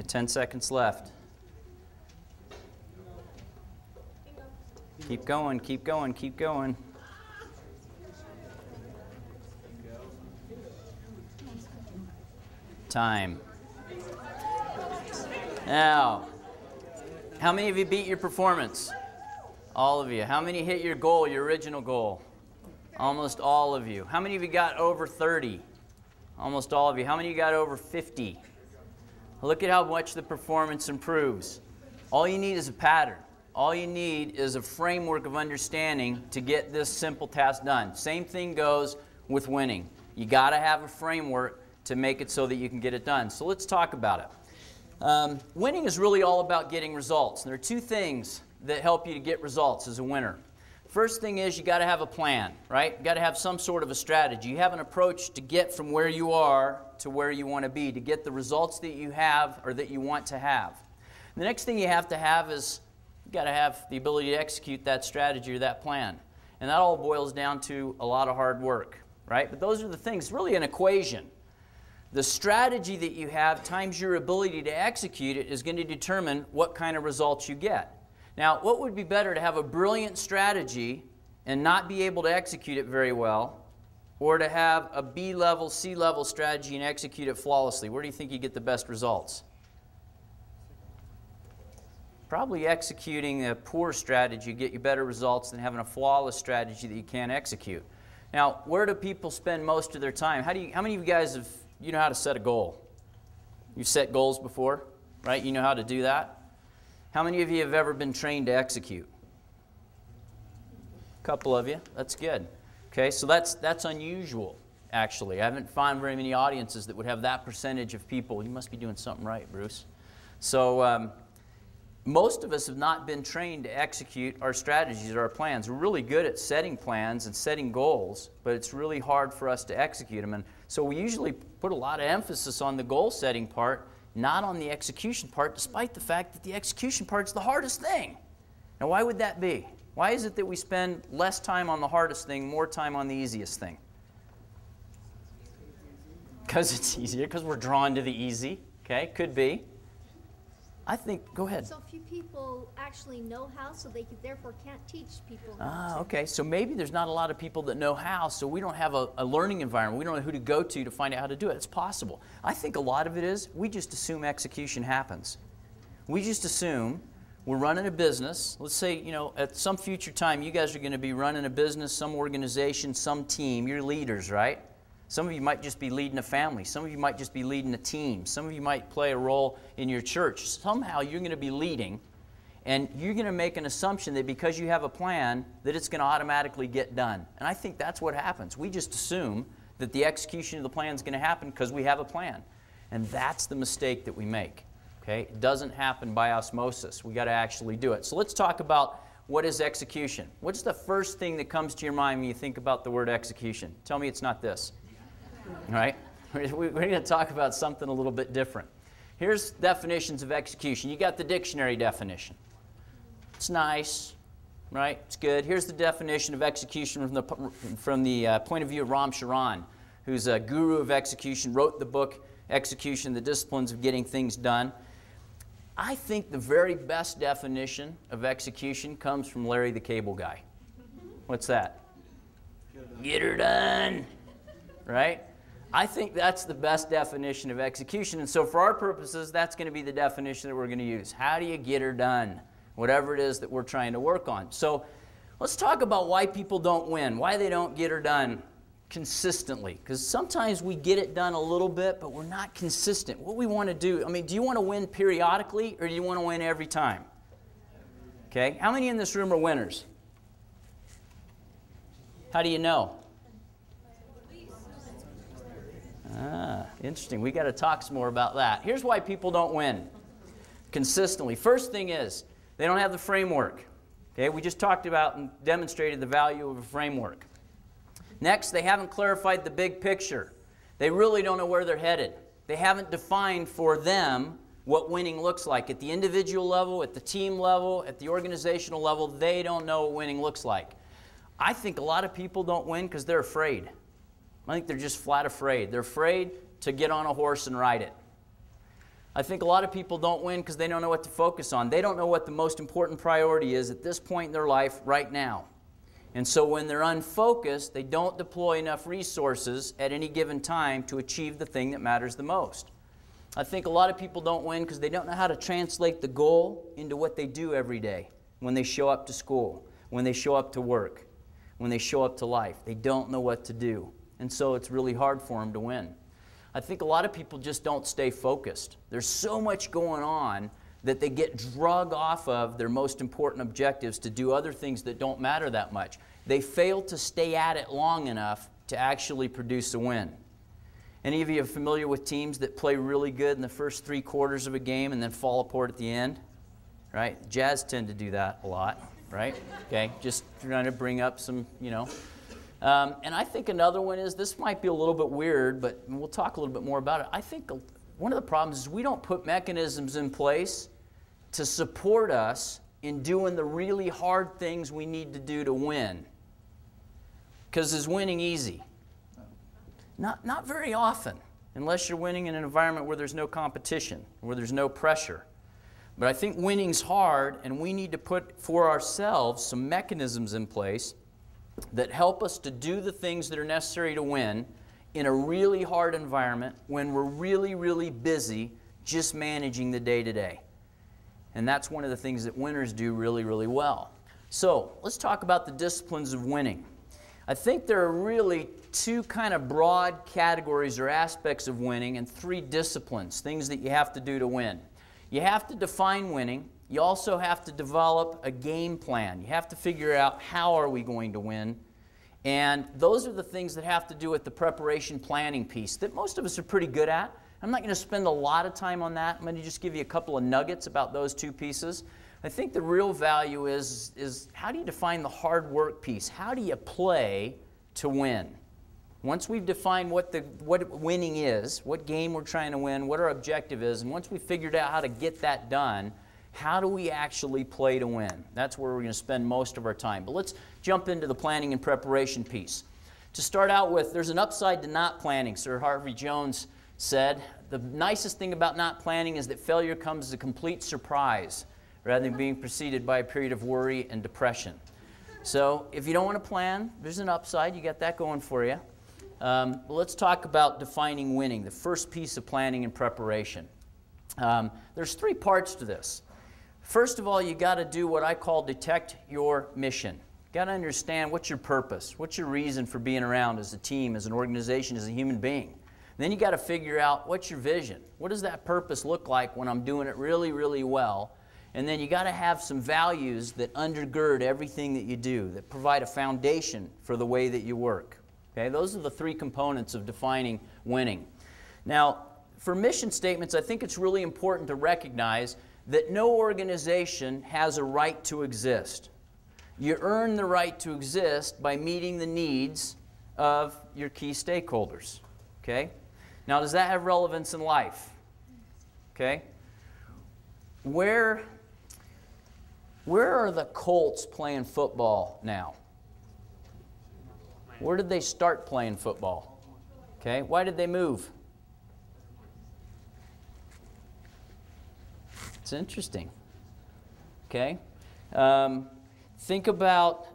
You have 10 seconds left. Keep going, keep going, keep going. Time. Now, how many of you beat your performance? All of you. How many hit your goal, your original goal? Almost all of you. How many of you got over 30? Almost all of you. How many of you got over 50? Look at how much the performance improves. All you need is a pattern. All you need is a framework of understanding to get this simple task done. Same thing goes with winning. You got to have a framework to make it so that you can get it done. So let's talk about it. Winning is really all about getting results. There are two things that help you to get results as a winner. First thing is you got to have a plan, right? You got to have some sort of a strategy. You have an approach to get from where you are to where you want to be, to get the results that you have or that you want to have. The next thing you have to have is you got to have the ability to execute that strategy or that plan. And that all boils down to a lot of hard work, right? But those are the things, really an equation. The strategy that you have times your ability to execute it is going to determine what kind of results you get. Now, what would be better, to have a brilliant strategy and not be able to execute it very well, or to have a B-level, C-level strategy and execute it flawlessly? Where do you think you get the best results? Probably executing a poor strategy get you better results than having a flawless strategy that you can't execute. Now, where do people spend most of their time? How many of you guys you know how to set a goal? You've set goals before, right? You know how to do that? How many of you have ever been trained to execute? A couple of you. That's good. Okay, so that's unusual, actually. I haven't found very many audiences that would have that percentage of people. You must be doing something right, Bruce. So most of us have not been trained to execute our strategies or our plans. We're really good at setting plans and setting goals, but it's really hard for us to execute them. And so we usually put a lot of emphasis on the goal-setting part, not on the execution part, despite the fact that the execution part's the hardest thing. Now, why would that be? Why is it that we spend less time on the hardest thing, more time on the easiest thing? Because it's easier, because we're drawn to the easy. Okay, could be. I think, go ahead. So few people actually know how, so they therefore can't teach people. Okay. So maybe there's not a lot of people that know how, so we don't have a learning environment. We don't know who to go to find out how to do it. It's possible. I think a lot of it is we just assume execution happens. We just assume we're running a business. Let's say, you know, at some future time, you guys are going to be running a business, some organization, some team. You're leaders, right? Some of you might just be leading a family. Some of you might just be leading a team. Some of you might play a role in your church. Somehow you're going to be leading, and you're going to make an assumption that because you have a plan, that it's going to automatically get done. And I think that's what happens. We just assume that the execution of the plan is going to happen because we have a plan. And that's the mistake that we make. Okay? It doesn't happen by osmosis. We got to actually do it. So let's talk about what is execution. What's the first thing that comes to your mind when you think about the word execution? Tell me it's not this. All right? We're going to talk about something a little bit different. Here's definitions of execution. You got the dictionary definition. It's nice, right? It's good. Here's the definition of execution from the point of view of Ram Charan, who's a guru of execution, wrote the book Execution, the Disciplines of Getting Things Done. I think the very best definition of execution comes from Larry the Cable Guy. What's that? Get her done. Right? I think that's the best definition of execution. And so for our purposes, that's going to be the definition that we're going to use. How do you get her done? Whatever it is that we're trying to work on. So let's talk about why people don't win, why they don't get her done consistently. Because sometimes we get it done a little bit, but we're not consistent. What we want to do, I mean, do you want to win periodically or do you want to win every time? Okay, how many in this room are winners? How do you know? Interesting. We got to talk some more about that. Here's why people don't win consistently. First thing is they don't have the framework. Okay, we just talked about and demonstrated the value of a framework. Next, they haven't clarified the big picture. They really don't know where they're headed. They haven't defined for them what winning looks like. At the individual level, at the team level, at the organizational level, they don't know what winning looks like. I think a lot of people don't win because they're afraid. I think they're just flat afraid. They're afraid to get on a horse and ride it. I think a lot of people don't win because they don't know what to focus on. They don't know what the most important priority is at this point in their life right now. And so when they're unfocused, they don't deploy enough resources at any given time to achieve the thing that matters the most. I think a lot of people don't win because they don't know how to translate the goal into what they do every day when they show up to school, when they show up to work, when they show up to life. They don't know what to do. And so it's really hard for them to win. I think a lot of people just don't stay focused. There's so much going on that they get drug off of their most important objectives to do other things that don't matter that much. They fail to stay at it long enough to actually produce a win. Any of you are familiar with teams that play really good in the first 3 quarters of a game and then fall apart at the end? Right? Jazz tend to do that a lot, right? Okay, just trying to bring up some, and I think another one is, this might be a little bit weird, but we'll talk a little bit more about it. I think one of the problems is we don't put mechanisms in place to support us in doing the really hard things we need to do to win. Because is winning easy? Not very often, unless you're winning in an environment where there's no competition, where there's no pressure. But I think winning's hard, and we need to put for ourselves some mechanisms in place that help us to do the things that are necessary to win in a really hard environment when we're really, really busy just managing the day-to-day. And that's one of the things that winners do really, really well. So let's talk about the disciplines of winning. I think there are really 2 kind of broad categories or aspects of winning and 3 disciplines, things that you have to do to win. You have to define winning. You also have to develop a game plan. You have to figure out how are we going to win. And those are the things that have to do with the preparation planning piece that most of us are pretty good at. I'm not going to spend a lot of time on that. I'm going to just give you a couple of nuggets about those 2 pieces. I think the real value is how do you define the hard work piece? How do you play to win? Once we've defined what winning is, what game we're trying to win, what our objective is, and once we've figured out how to get that done, how do we actually play to win? That's where we're going to spend most of our time. But let's jump into the planning and preparation piece. To start out with, there's an upside to not planning. Sir Harvey Jones said, the nicest thing about not planning is that failure comes as a complete surprise rather than being preceded by a period of worry and depression. So if you don't want to plan, there's an upside. You got that going for you. But let's talk about defining winning, the first piece of planning and preparation. There's 3 parts to this. First of all, you got to do what I call detect your mission. You got to understand what's your purpose, what's your reason for being around as a team, as an organization, as a human being. Then you got to figure out what's your vision. What does that purpose look like when I'm doing it really, really well? And then you got to have some values that undergird everything that you do, that provide a foundation for the way that you work. Okay, those are the 3 components of defining winning. Now, for mission statements, I think it's really important to recognize that no organization has a right to exist. You earn the right to exist by meeting the needs of your key stakeholders. Okay? Now, does that have relevance in life? Okay? Where are the Colts playing football now? Where did they start playing football? Okay, why did they move? It's interesting. Okay, think about